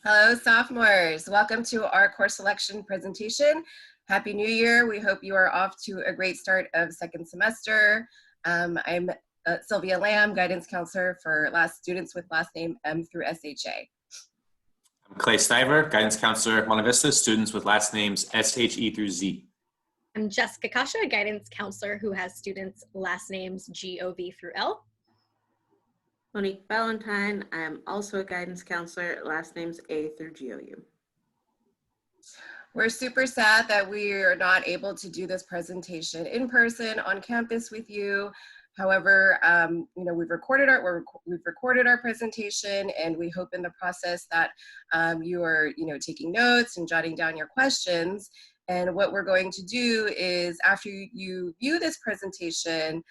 Hello, sophomores. Welcome to our course selection presentation. Happy New Year. We hope you are off to a great start of second semester. I'm Sylvia Lamb, guidance counselor for students with last name M through SHA. I'm Clay Stiver, guidance counselor at Monte Vista, students with last names SHE through Z. I'm Jessica Kasha, guidance counselor who has students last names GOV through L. Monique Valentine, I am also a guidance counselor, last names A through GOU. We're super sad that we are not able to do this presentation in person on campus with you. However, we've recorded our presentation, and we hope in the process that you are taking notes and jotting down your questions. And what we're going to do is, after you view this presentation,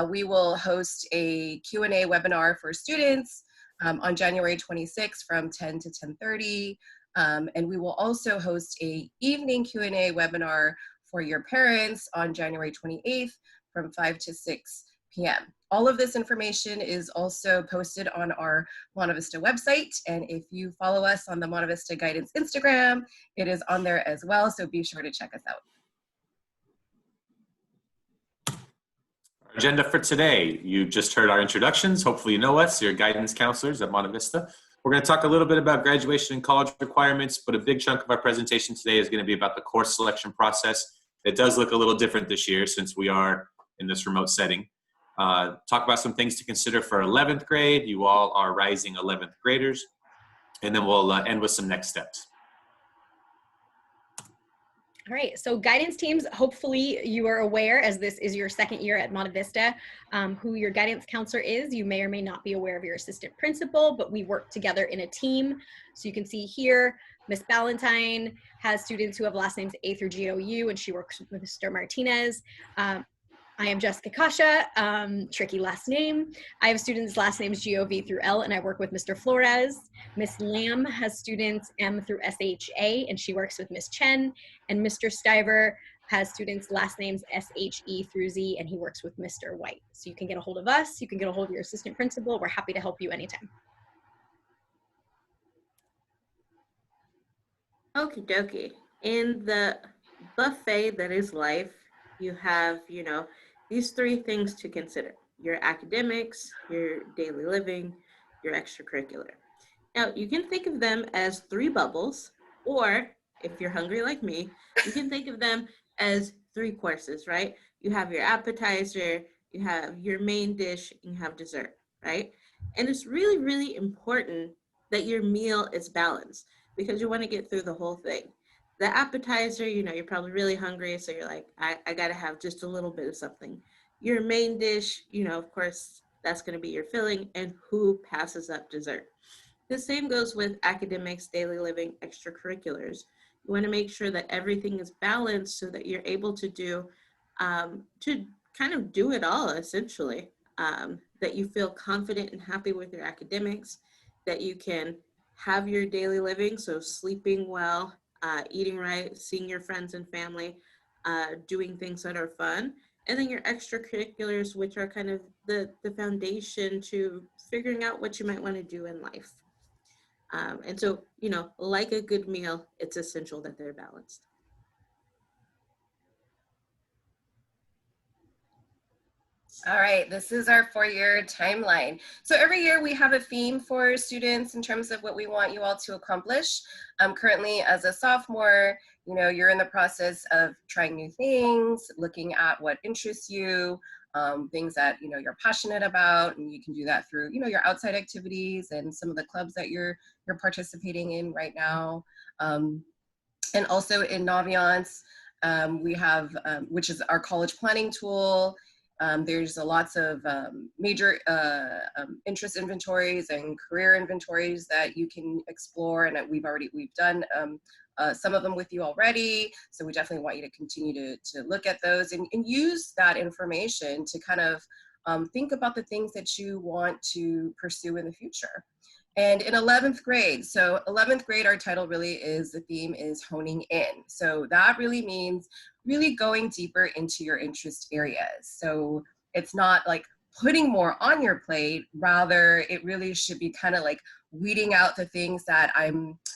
we will host a Q&A webinar for students on January 26th from 10 to 10:30. And we will also host a evening Q&A webinar for your parents on January 28th from 5 to 6 p.m. All of this information is also posted on our Monte Vista website. And if you follow us on the Monte Vista Guidance Instagram, it is on there as well. So be sure to check us out. Agenda for today. You just heard our introductions. Hopefully you know us. You're guidance counselors at Monte Vista. We're going to talk a little bit about graduation and college requirements, but a big chunk of our presentation today is going to be about the course selection process. It does look a little different this year since we are in this remote setting. Talk about some things to consider for 11th grade. You all are rising 11th graders. And then we'll end with some next steps. All right, so guidance teams, hopefully you are aware, as this is your second year at Monte Vista, who your guidance counselor is. You may or may not be aware of your assistant principal, but we work together in a team. So you can see here, Miss Ballantyne has students who have last names A through GOU, and she works with Mr. Martinez. I am Jessica Kasha, tricky last name. I have students last names GOV through L, and I work with Mr. Flores. Miss Lamb has students M through SHA, and she works with Miss Chen. And Mr. Stiver has students last names SHE through Z, and he works with Mr. White. So you can get a hold of us. You can get a hold of your assistant principal. We're happy to help you anytime. Okie dokie. In the buffet that is life, you have, these three things to consider: your academics, your daily living, your extracurricular. Now, you can think of them as three bubbles, or if you're hungry like me, you can think of them as three courses, right? You have your appetizer, you have your main dish, and you have dessert, right? And it's really, really important that your meal is balanced because you want to get through the whole thing. The appetizer, you're probably really hungry, so you're like, I got to have just a little bit of something. Your main dish, of course, that's going to be your filling, and who passes up dessert. The same goes with academics, daily living, extracurriculars. You want to make sure that everything is balanced so that you're able to do it all, essentially. That you feel confident and happy with your academics, that you can have your daily living, so sleeping well, eating right, seeing your friends and family, doing things that are fun, and then your extracurriculars, which are kind of the foundation to figuring out what you might want to do in life. And so, like a good meal, it's essential that they're balanced. All right, this is our 4-year timeline. So every year we have a theme for students in terms of what we want you all to accomplish. Currently, as a sophomore, you're in the process of trying new things, looking at what interests you, things that you're passionate about, and you can do that through your outside activities and some of the clubs that you're participating in right now. And also in Naviance, we have, which is our college planning tool. There's lots of major interest inventories and career inventories that you can explore, and we've done some of them with you already. So we definitely want you to continue to look at those and use that information to kind of think about the things that you want to pursue in the future. And in 11th grade, so 11th grade, our title really is, the theme is honing in. So that really means really going deeper into your interest areas. So it's not like putting more on your plate. Rather, it really should be kind of like weeding out the things that I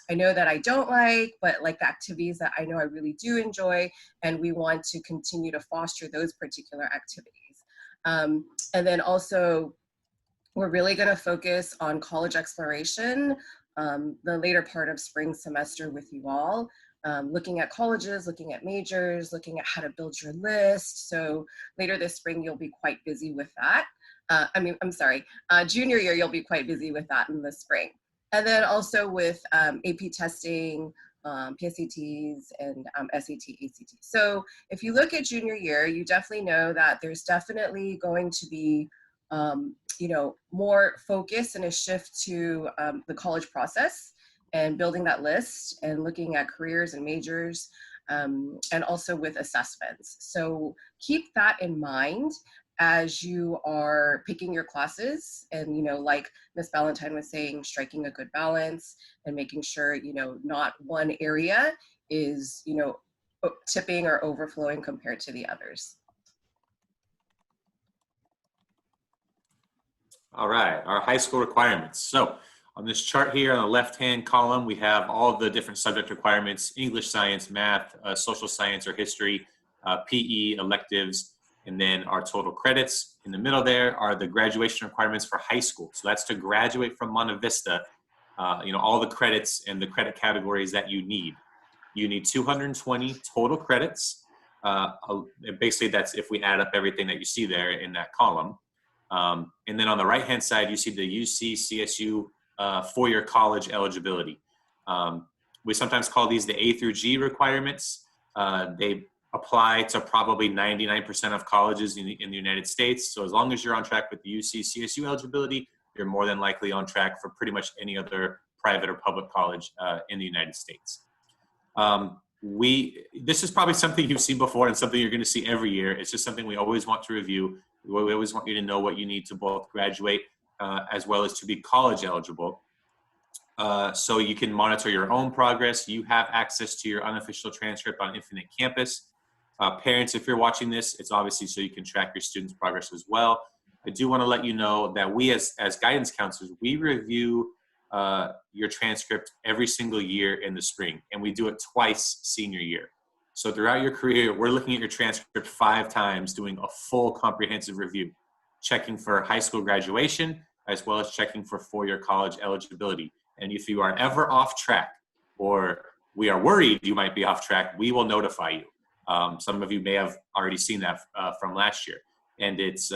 know that I don't like, but like the activities that I know I really do enjoy, and we want to continue to foster those particular activities. And then also, we're really going to focus on college exploration the later part of spring semester with you all, looking at colleges, looking at majors, looking at how to build your list. So later this spring, you'll be quite busy with that. Junior year, you'll be quite busy with that in the spring. And then also with AP testing, PSATs, and SAT, ACT. So if you look at junior year, you definitely know that there's definitely going to be more focus and a shift to the college process and building that list and looking at careers and majors, and also with assessments. So keep that in mind as you are picking your classes, and like Miss Valentine was saying, striking a good balance and making sure not one area is tipping or overflowing compared to the others. All right, our high school requirements. So on this chart here on the left-hand column, we have all the different subject requirements: English, science, math, social science or history, PE, electives, and then our total credits. In the middle there are the graduation requirements for high school. So that's to graduate from Monte Vista, all the credits and the credit categories that you need. You need 220 total credits. Basically, that's if we add up everything that you see there in that column. And then on the right-hand side, you see the UC CSU four-year college eligibility. We sometimes call these the A through G requirements. They apply to probably 99% of colleges in the United States. So as long as you're on track with the UC CSU eligibility, you're more than likely on track for pretty much any other private or public college in the United States. This is probably something you've seen before and something you're going to see every year. It's just something we always want to review. We always want you to know what you need to both graduate as well as to be college eligible. So you can monitor your own progress. You have access to your unofficial transcript on Infinite Campus. Parents, if you're watching this, it's obviously so you can track your students' progress as well. I do want to let you know that we as guidance counselors, we review your transcript every single year in the spring, and we do it twice senior year. So throughout your career, we're looking at your transcript 5 times, doing a full comprehensive review, checking for high school graduation, as well as checking for four-year college eligibility. And if you are ever off track, or we are worried you might be off track, we will notify you. Some of you may have already seen that from last year. And it's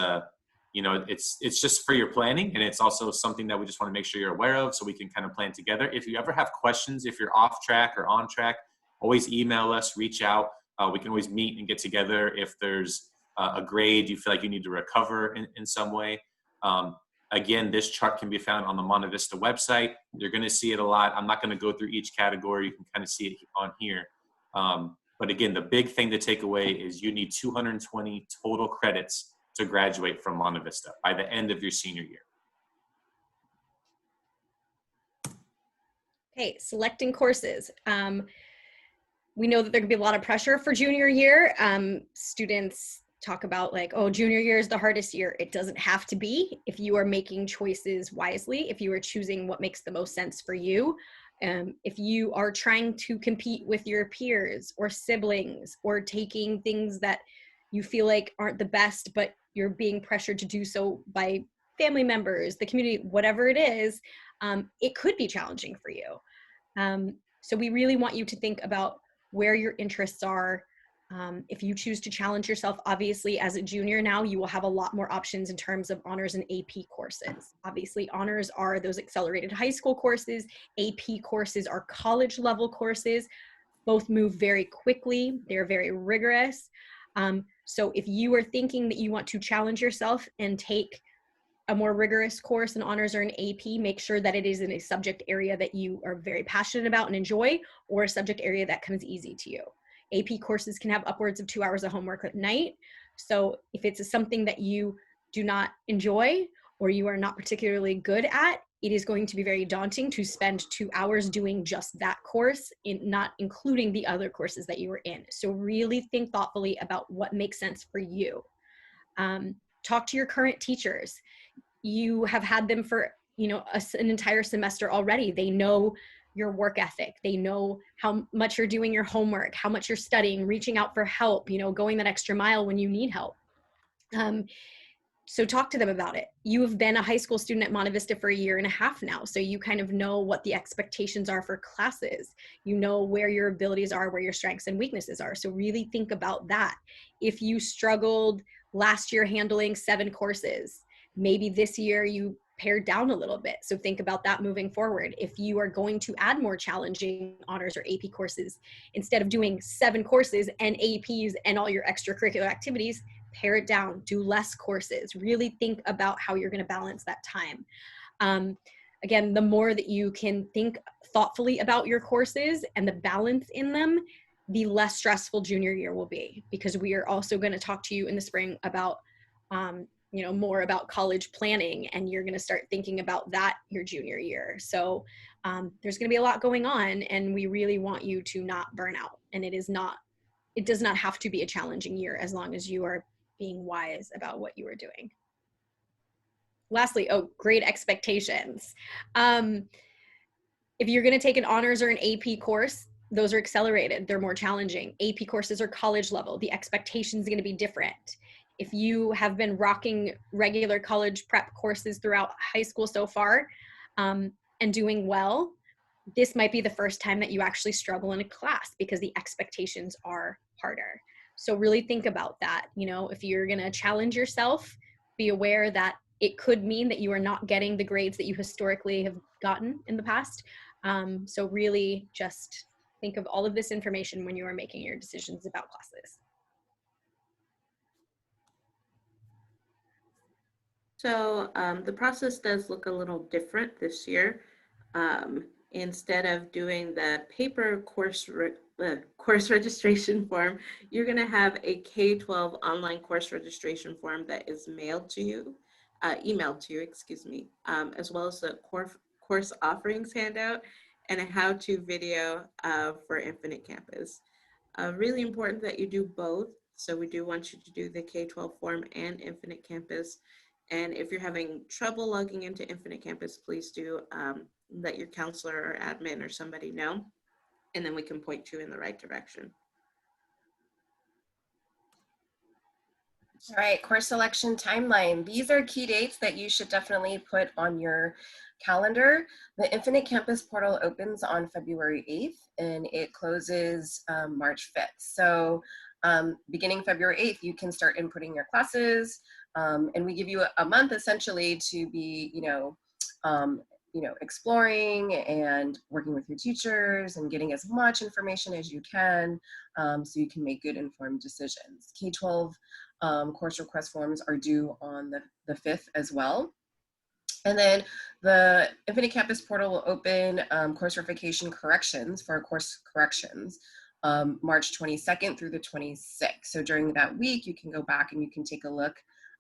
just for your planning, and it's also something that we just want to make sure you're aware of so we can kind of plan together. If you ever have questions, if you're off track or on track, always email us, reach out. We can always meet and get together if there's a grade you feel like you need to recover in some way. Again, this chart can be found on the Monte Vista website. You're going to see it a lot. I'm not going to go through each category. You can kind of see it on here. But again, the big thing to take away is you need 220 total credits to graduate from Monte Vista by the end of your senior year. Okay, selecting courses. We know that there can be a lot of pressure for junior year. Students talk about like, oh, junior year is the hardest year. It doesn't have to be if you are making choices wisely, if you are choosing what makes the most sense for you. If you are trying to compete with your peers or siblings, or taking things that you feel like aren't the best, but you're being pressured to do so by family members, the community, whatever it is, it could be challenging for you. So we really want you to think about where your interests are. If you choose to challenge yourself, obviously as a junior now, you will have a lot more options in terms of honors and AP courses. Obviously honors are those accelerated high school courses. AP courses are college level courses. Both move very quickly. They're very rigorous. So if you are thinking that you want to challenge yourself and take a more rigorous course in honors or an AP, make sure that it is in a subject area that you are very passionate about and enjoy, or a subject area that comes easy to you. AP courses can have upwards of 2 hours of homework at night. So if it's something that you do not enjoy or you are not particularly good at, it is going to be very daunting to spend 2 hours doing just that course, not including the other courses that you were in. So really think thoughtfully about what makes sense for you. talk to your current teachers. You have had them for, you know, an entire semester already. They know your work ethic. They know how much you're doing your homework, how much you're studying, reaching out for help, you know, going that extra mile when you need help. So talk to them about it. You have been a high school student at Monte Vista for 1.5 years now. So you kind of know what the expectations are for classes. You know where your abilities are, where your strengths and weaknesses are. So really think about that. If you struggled last year handling 7 courses, maybe this year you pared down a little bit. So think about that moving forward. If you are going to add more challenging honors or AP courses, instead of doing 7 courses and APs and all your extracurricular activities, pare it down, do less courses, really think about how you're going to balance that time. Again, the more that you can think thoughtfully about your courses and the balance in them, the less stressful junior year will be, because we are also going to talk to you in the spring about, you know, more about college planning, and you're going to start thinking about that your junior year. So there's going to be a lot going on, and we really want you to not burn out. And it does not have to be a challenging year as long as you are being wise about what you are doing. Lastly, grade expectations. If you're going to take an honors or an AP course, those are accelerated. They're more challenging. AP courses are college level. The expectations are going to be different. If you have been rocking regular college prep courses throughout high school so far, and doing well, this might be the first time that you actually struggle in a class because the expectations are harder. So really think about that. You know, if you're going to challenge yourself, be aware that it could mean that you are not getting the grades that you historically have gotten in the past. So really just think of all of this information when you are making your decisions about classes. So the process does look a little different this year. Instead of doing the paper course registration form, you're going to have a K-12 online course registration form that is emailed to you, excuse me, as well as a course offerings handout and a how-to video for Infinite Campus. Really important that you do both. So we do want you to do the K-12 form and Infinite Campus. And if you're having trouble logging into Infinite Campus, please do let your counselor or admin or somebody know, and then we can point you in the right direction. All right, course selection timeline. These are key dates that you should definitely put on your calendar. The Infinite Campus portal opens on February 8th and it closes March 5th. So beginning February 8th, you can start inputting your classes, and we give you a month essentially to be, exploring and working with your teachers and getting as much information as you can, so you can make good informed decisions. K-12 course request forms are due on the 5th as well. And then the Infinite Campus portal will open course verification corrections for course corrections March 22nd through the 26th. So during that week, you can go back and you can take a look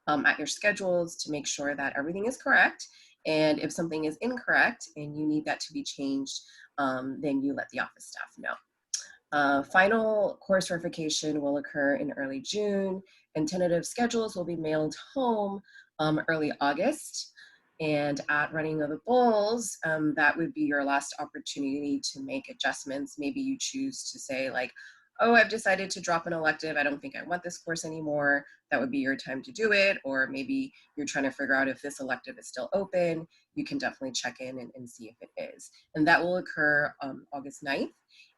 at your schedules to make sure that everything is correct. And if something is incorrect and you need that to be changed, then you let the office staff know. Final course verification will occur in early June, and tentative schedules will be mailed home early August. And at Running of the Bulls, that would be your last opportunity to make adjustments. Maybe you choose to say like, oh, I've decided to drop an elective. I don't think I want this course anymore. That would be your time to do it. Or maybe you're trying to figure out if this elective is still open. You can definitely check in and see if it is. And that will occur August 9th.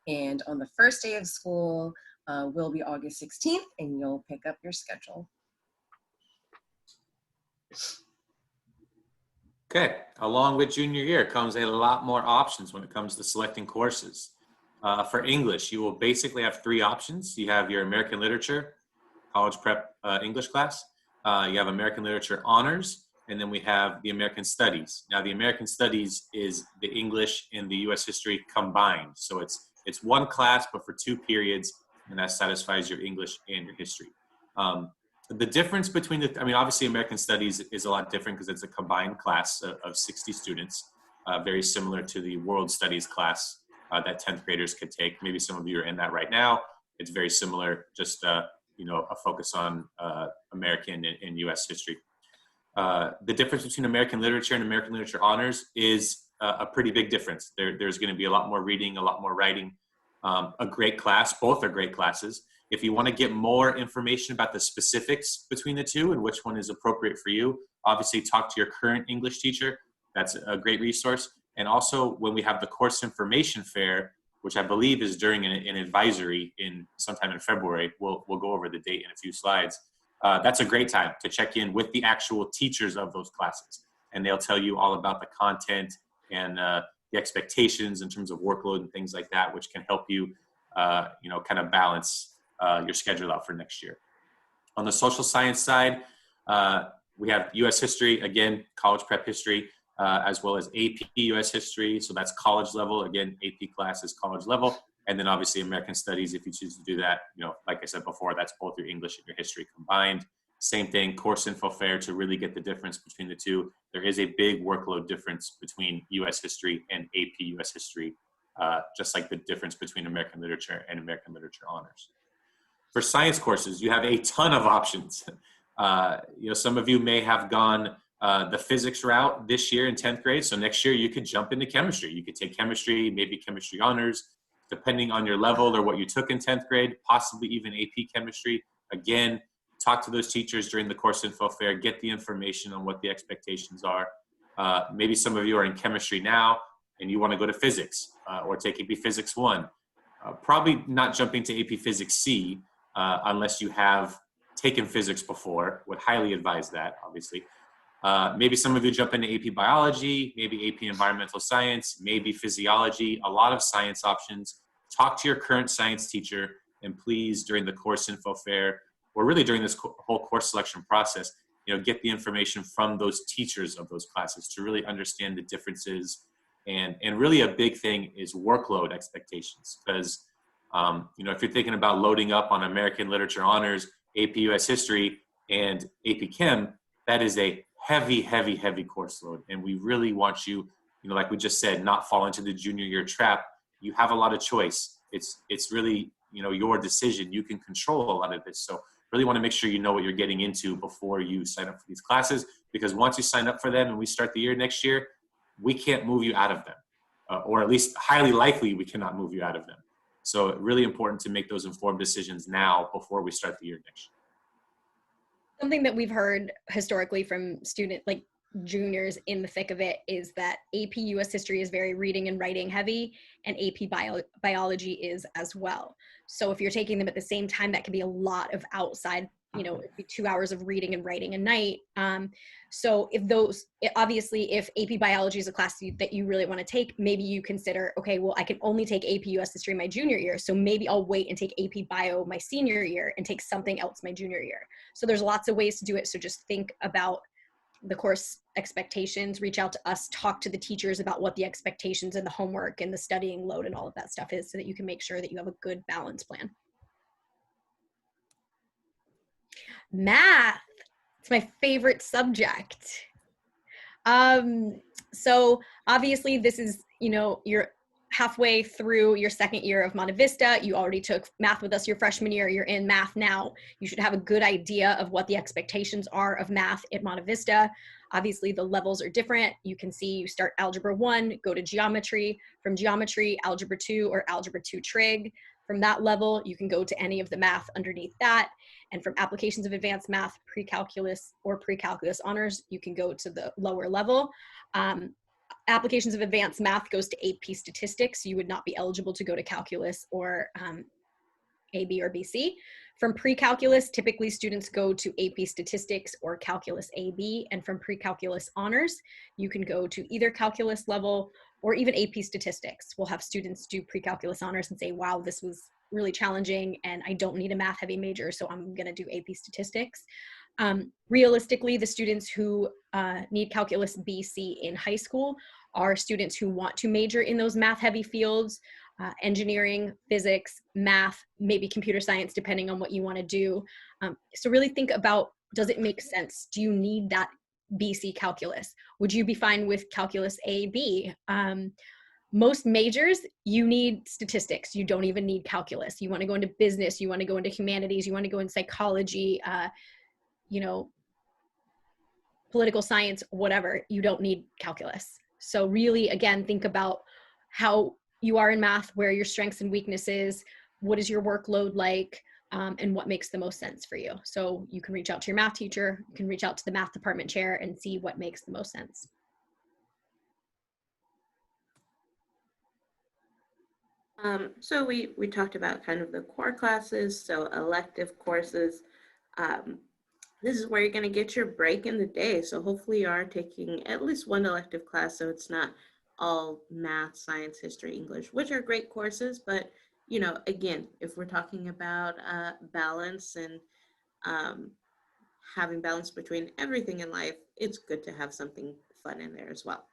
And on the first day of school will be August 16th, and you'll pick up your schedule. Okay, along with junior year comes a lot more options when it comes to selecting courses. For English, you will basically have 3 options. You have your American Literature, college prep English class. You have American Literature Honors, and then we have the American Studies. Now, the American Studies is the English and the U.S. History combined. So it's one class, but for 2 periods, and that satisfies your English and your history. The difference between obviously American Studies is a lot different because it's a combined class of 60 students, very similar to the World Studies class that 10th graders could take. Maybe some of you are in that right now. It's very similar, just a focus on American and U.S. history. The difference between American literature and American literature honors is a pretty big difference. There's going to be a lot more reading, a lot more writing. A great class. Both are great classes. If you want to get more information about the specifics between the two and which one is appropriate for you, obviously talk to your current English teacher. That's a great resource. And also when we have the course information fair, which I believe is during an advisory sometime in February, we'll go over the date in a few slides. That's a great time to check in with the actual teachers of those classes. And they'll tell you all about the content and the expectations in terms of workload and things like that, which can help you, kind of balance your schedule out for next year. On the social science side, we have U.S. history, again, college prep history, as well as AP U.S. history. So that's college level. Again, AP class is college level. And then obviously American studies, if you choose to do that, like I said before, that's both your English and your history combined. Same thing, course info fair to really get the difference between the two. There is a big workload difference between U.S. history and AP U.S. history, just like the difference between American literature and American literature honors. For science courses, you have a ton of options. Some of you may have gone the physics route this year in 10th grade. So next year you could jump into chemistry. You could take chemistry, maybe chemistry honors, depending on your level or what you took in 10th grade, possibly even AP chemistry. Again, talk to those teachers during the course info fair, get the information on what the expectations are. Maybe some of you are in chemistry now and you want to go to physics or take AP Physics 1. Probably not jumping to AP Physics C unless you have taken physics before. Would highly advise that, obviously. Maybe some of you jump into AP Biology, maybe AP Environmental Science, maybe Physiology, a lot of science options. Talk to your current science teacher, and please, during the course info fair, or really during this whole course selection process, get the information from those teachers of those classes to really understand the differences. And really a big thing is workload expectations, because if you're thinking about loading up on American Literature Honors, AP US History, and AP Chem, that is a heavy, heavy, heavy course load. And we really want you, like we just said, not fall into the junior year trap. You have a lot of choice. It's really, your decision. You can control a lot of this. So really want to make sure you know what you're getting into before you sign up for these classes, because once you sign up for them and we start the year next year, we can't move you out of them, or at least highly likely we cannot move you out of them. So really important to make those informed decisions now before we start the year next year. Something that we've heard historically from juniors in the thick of it is that AP US History is very reading and writing heavy, and AP Biology is as well. So if you're taking them at the same time, that can be a lot of outside, it'd be 2 hours of reading and writing a night. So obviously if AP Biology is a class that you really want to take, maybe you consider, okay, well, I can only take AP US History my junior year. So maybe I'll wait and take AP Bio my senior year and take something else my junior year. So there's lots of ways to do it. So just think about the course expectations, reach out to us, talk to the teachers about what the expectations and the homework and the studying load and all of that stuff is, so that you can make sure that you have a good balance plan. Math, it's my favorite subject. So obviously this is, you're halfway through your second year of Monte Vista. You already took math with us your freshman year. You're in math now. You should have a good idea of what the expectations are of math at Monte Vista. Obviously the levels are different. You can see you start Algebra 1, go to Geometry. From Geometry, Algebra 2 or Algebra 2 Trig. From that level, you can go to any of the math underneath that. And from Applications of Advanced Math, Pre-Calculus or Pre-Calculus Honors, you can go to the lower level. Applications of Advanced Math goes to AP Statistics. You would not be eligible to go to Calculus or AB or BC. From Pre-Calculus, typically students go to AP Statistics or Calculus AB. And from Pre-Calculus Honors, you can go to either Calculus level or even AP Statistics. We'll have students do Pre-Calculus Honors and say, wow, this was really challenging and I don't need a math heavy major, so I'm gonna do AP Statistics. Realistically, the students who need Calculus BC in high school are students who want to major in those math heavy fields, engineering, physics, math, maybe computer science, depending on what you want to do. So really think about, does it make sense? Do you need that BC calculus? Would you be fine with Calculus AB? Most majors, you need statistics. You don't even need calculus. You want to go into business, you want to go into humanities, you want to go into psychology, you know, political science, whatever. You don't need calculus. So really, again, think about how you are in math, where your strengths and weaknesses, what is your workload like, and what makes the most sense for you. So you can reach out to your math teacher, you can reach out to the math department chair and see what makes the most sense. So we talked about kind of the core classes, so elective courses. This is where you're going to get your break in the day. So hopefully you are taking at least one elective class, so it's not all math, science, history, English, which are great courses. But, you know, again, if we're talking about balance and um, having balance between everything in life, it's good to have something fun in there as well.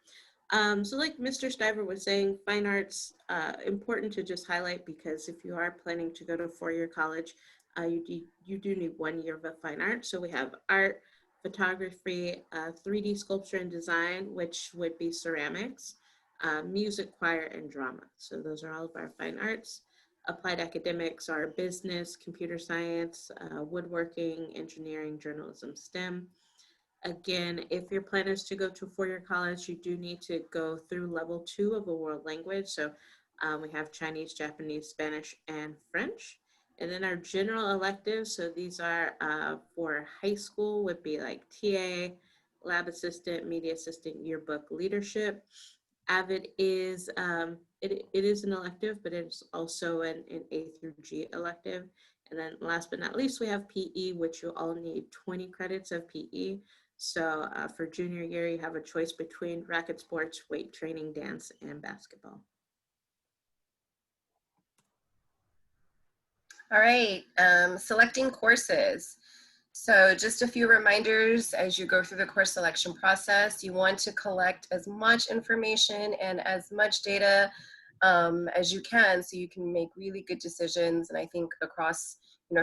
So like Mr. Stiver was saying, fine arts, important to just highlight, because if you are planning to go to four-year college, you do need 1 year of a fine art. So we have art, photography, 3D sculpture and design, which would be ceramics, music, choir, and drama. So those are all of our fine arts. Applied academics are business, computer science, woodworking, engineering, journalism, STEM. Again, if your plan is to go to four-year college, you do need to go through level 2 of a world language. So we have Chinese, Japanese, Spanish, and French. And then our general electives, so these are for high school, would be like TA, lab assistant, media assistant, yearbook, leadership. AVID is, it is an elective, but it's also an A through G elective. And then last but not least, we have PE, which you all need 20 credits of PE. So for junior year, you have a choice between racket sports, weight training, dance, and basketball. All right, selecting courses. So just a few reminders as you go through the course selection process. You want to collect as much information and as much data as you can, so you can make really good decisions. And I think across,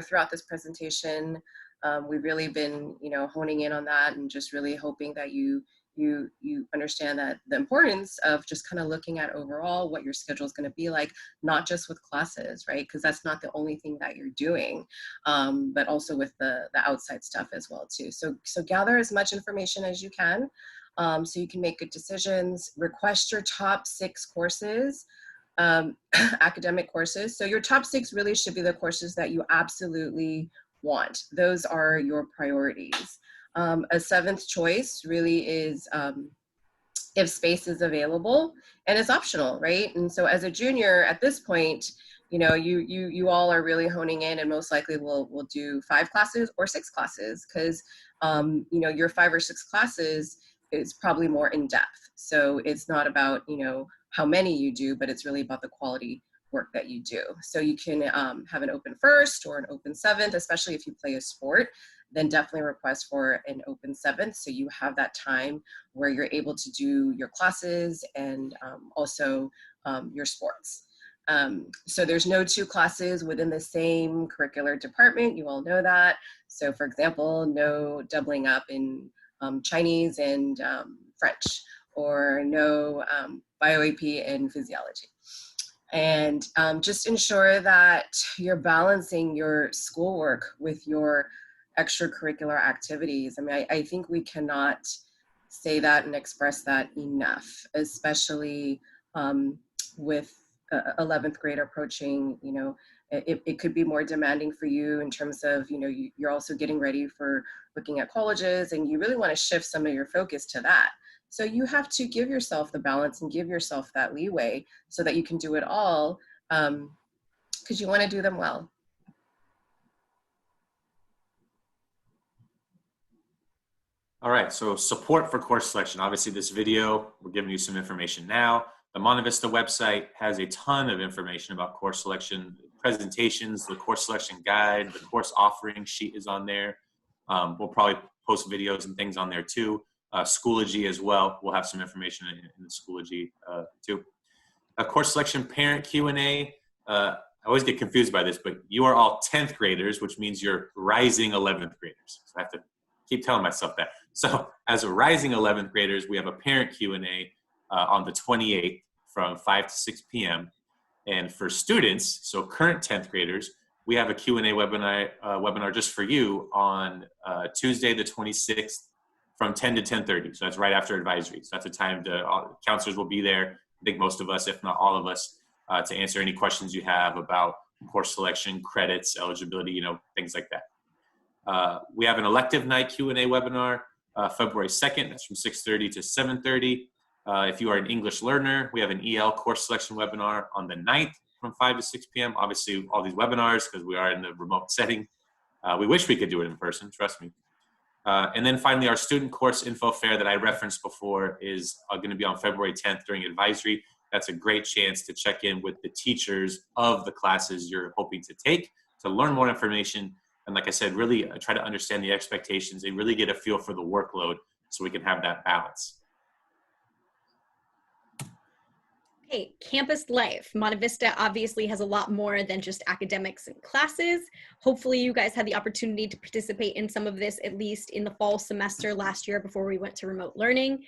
throughout this presentation, we've really been, honing in on that and just really hoping that you understand that the importance of just kind of looking at overall what your schedule is going to be like, not just with classes, right? Because that's not the only thing that you're doing, but also with the outside stuff as well too. So gather as much information as you can, so you can make good decisions. Request your top 6 courses, academic courses. So your top 6 really should be the courses that you absolutely want. Those are your priorities. A 7th choice really is if space is available, and it's optional, right? And so as a junior at this point, you all are really honing in, and most likely we'll do 5 classes or 6 classes, because your 5 or 6 classes is probably more in depth. So it's not about how many you do, but it's really about the quality work that you do. So you can have an open 1st or an open 7th, especially if you play a sport. Then definitely request for an open 7th, so you have that time where you're able to do your classes and also your sports. So there's no 2 classes within the same curricular department. You all know that. So for example, no doubling up in Chinese and French, or no bio AP and physiology. And just ensure that you're balancing your schoolwork with your extracurricular activities. I mean, I think we cannot say that and express that enough, especially with 11th grade approaching. It could be more demanding for you in terms of, you're also getting ready for looking at colleges, and you really want to shift some of your focus to that. So you have to give yourself the balance and give yourself that leeway so that you can do it all, because you want to do them well. All right, so support for course selection. Obviously this video, we're giving you some information now. The Monte Vista website has a ton of information about course selection, presentations, the course selection guide, the course offering sheet is on there. We'll probably post videos and things on there too. Schoology as well. We'll have some information in the Schoology too. A course selection parent Q&A. I always get confused by this, but you are all 10th graders, which means you're rising 11th graders. So I have to keep telling myself that. So as a rising 11th graders, we have a parent Q&A on the 28th from 5 to 6 p.m. And for students, so current 10th graders, we have a Q&A webinar just for you on Tuesday the 26th from 10 to 10:30. So that's right after advisory. So that's a time counselors will be there. I think most of us, if not all of us, to answer any questions you have about course selection, credits, eligibility, things like that. We have an elective night Q&A webinar February 2nd. That's from 6:30 to 7:30. If you are an English learner, we have an EL course selection webinar on the 9th from 5 to 6 p.m. Obviously, all these webinars, because we are in the remote setting. We wish we could do it in person, trust me. And then finally, our student course info fair that I referenced before is going to be on February 10th during advisory. That's a great chance to check in with the teachers of the classes you're hoping to take, to learn more information. And like I said, really try to understand the expectations and really get a feel for the workload so we can have that balance. Okay, campus life. Monte Vista obviously has a lot more than just academics and classes. Hopefully you guys had the opportunity to participate in some of this, at least in the fall semester last year before we went to remote learning.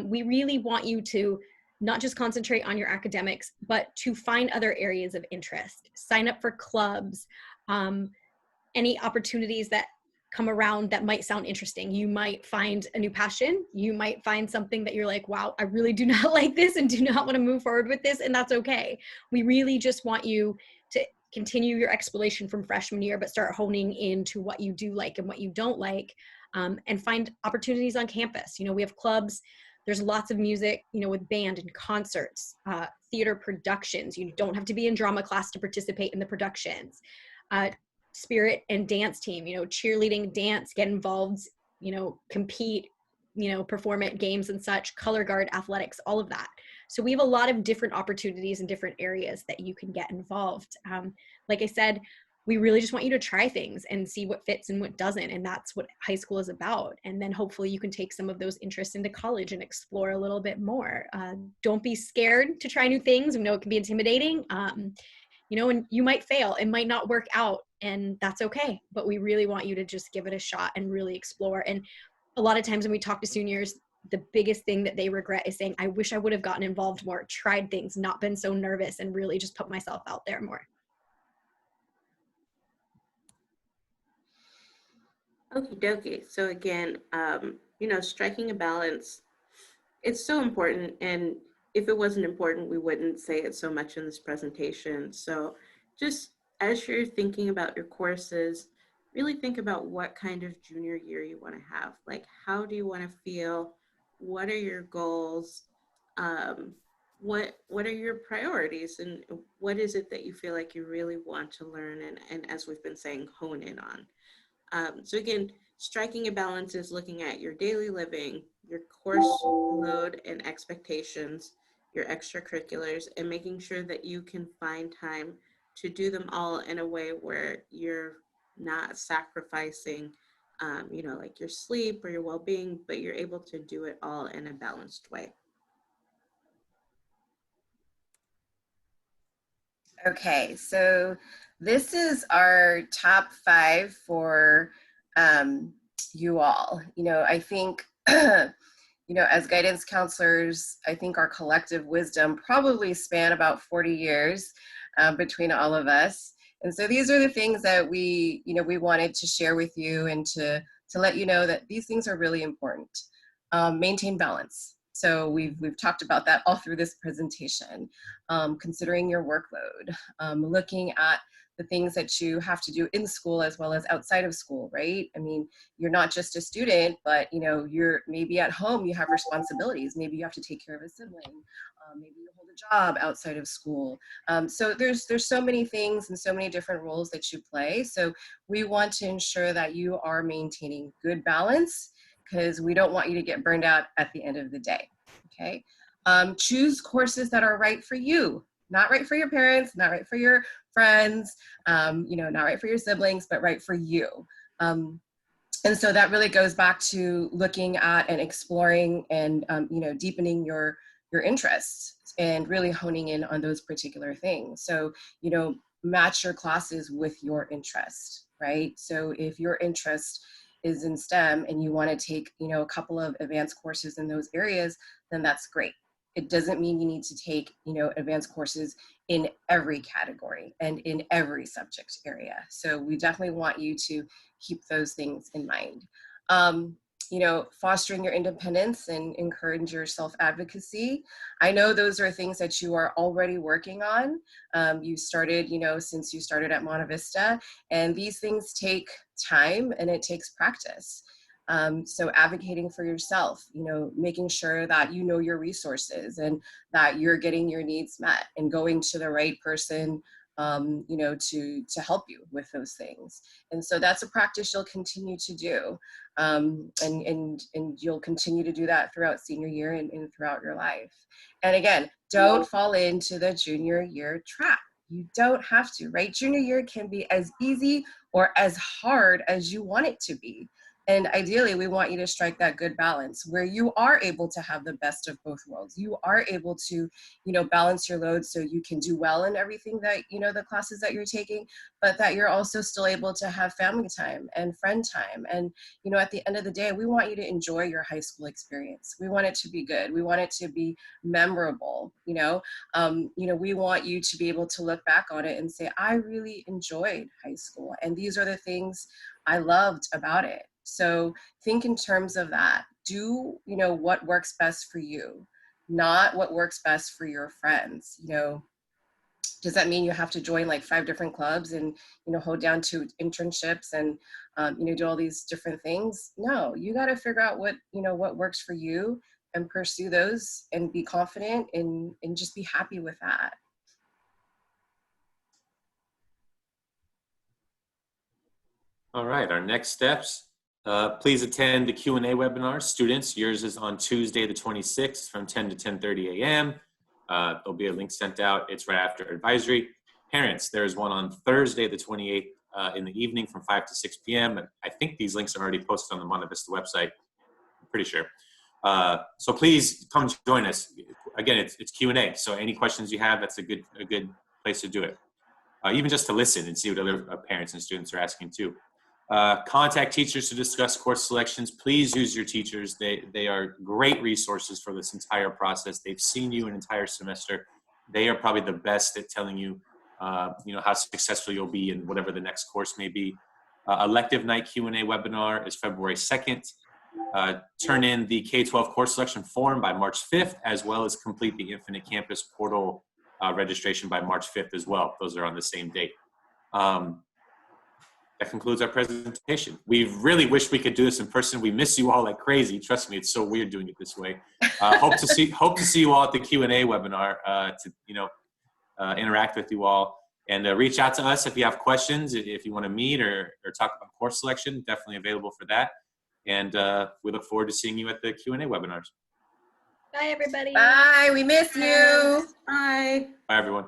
We really want you to not just concentrate on your academics, but to find other areas of interest. Sign up for clubs, any opportunities that come around that might sound interesting. You might find a new passion. You might find something that you're like, wow, I really do not like this and do not want to move forward with this, and that's okay. We really just want you to continue your exploration from freshman year, but start honing into what you do like and what you don't like, and find opportunities on campus. We have clubs. There's lots of music, with band and concerts, theater productions. You don't have to be in drama class to participate in the productions. Spirit and dance team, cheerleading, dance, get involved, compete, perform at games and such, color guard, athletics, all of that. So we have a lot of different opportunities in different areas that you can get involved. Like I said, we really just want you to try things and see what fits and what doesn't. And that's what high school is about. And then hopefully you can take some of those interests into college and explore a little bit more. Don't be scared to try new things. We know it can be intimidating. And you might fail, it might not work out, and that's okay. But we really want you to just give it a shot and really explore. And a lot of times when we talk to seniors, the biggest thing that they regret is saying, I wish I would have gotten involved more, tried things, not been so nervous, and really just put myself out there more. Okie dokie. So again, striking a balance, it's so important. And if it wasn't important, we wouldn't say it so much in this presentation. So just as you're thinking about your courses, really think about what kind of junior year you want to have. Like, how do you want to feel? What are your goals? What are your priorities? And what is it that you feel like you really want to learn? And as we've been saying, hone in on. So again, striking a balance is looking at your daily living, your course load and expectations, your extracurriculars, and making sure that you can find time to do them all in a way where you're not sacrificing, like your sleep or your well-being, but you're able to do it all in a balanced way. Okay, so this is our top 5 for you all. I think, as guidance counselors, I think our collective wisdom probably span about 40 years between all of us. And so these are the things that we wanted to share with you and to let you know that these things are really important. Maintain balance. So we've talked about that all through this presentation. Considering your workload, looking at the things that you have to do in school as well as outside of school, right? I mean, you're not just a student, but you're maybe at home, you have responsibilities. Maybe you have to take care of a sibling. Maybe you hold a job outside of school. So there's so many things and so many different roles that you play. So we want to ensure that you are maintaining good balance, because we don't want you to get burned out at the end of the day, okay? Choose courses that are right for you, not right for your parents, not right for your friends, not right for your siblings, but right for you. And so that really goes back to looking at and exploring and, deepening your interests and really honing in on those particular things. So, match your classes with your interest, right? So if your interest is in STEM and you want to take, a couple of advanced courses in those areas, then that's great. it doesn't mean you need to take, advanced courses in every category and in every subject area. So we definitely want you to keep those things in mind. Fostering your independence and encourage your self-advocacy. I know those are things that you are already working on. You started, since you started at Monte Vista, and these things take time and it takes practice. So advocating for yourself, making sure that you know your resources and that you're getting your needs met and going to the right person, to help you with those things. And so that's a practice you'll continue to do. And you'll continue to do that throughout senior year and throughout your life. And again, don't fall into the junior year trap. You don't have to, right? Junior year can be as easy or as hard as you want it to be. And ideally, we want you to strike that good balance where you are able to have the best of both worlds. You are able to, balance your load so you can do well in everything that, the classes that you're taking, but that you're also still able to have family time and friend time. And, at the end of the day, we want you to enjoy your high school experience. We want it to be good. We want it to be memorable. We want you to be able to look back on it and say, I really enjoyed high school. And these are the things I loved about it. So think in terms of that. Do, what works best for you, not what works best for your friends. Does that mean you have to join like 5 different clubs and, hold down 2 internships and, do all these different things? No, you got to figure out what, what works for you and pursue those and be confident and just be happy with that. All right, our next steps. Please attend the Q&A webinar. Students, yours is on Tuesday the 26th from 10 to 10:30 a.m. There'll be a link sent out. It's right after advisory. Parents, there's one on Thursday the 28th in the evening from 5 to 6 p.m. I think these links are already posted on the Monte Vista website. I'm pretty sure. So please come join us. Again, it's Q&A. So any questions you have, that's a good place to do it. Even just to listen and see what other parents and students are asking too. Contact teachers to discuss course selections. Please use your teachers. They are great resources for this entire process. They've seen you an entire semester. They are probably the best at telling you, how successful you'll be in whatever the next course may be. Elective night Q&A webinar is February 2nd. Turn in the K-12 course selection form by March 5th, as well as complete the Infinite Campus portal registration by March 5th as well. Those are on the same date. That concludes our presentation. We really wish we could do this in person. We miss you all like crazy. Trust me, it's so weird doing it this way. Hope to see you all at the Q&A webinar to interact with you all, and reach out to us if you have questions. If you want to meet or talk about course selection, definitely available for that. And we look forward to seeing you at the Q&A webinars. Bye, everybody. Bye. We miss you. Bye. Bye, everyone.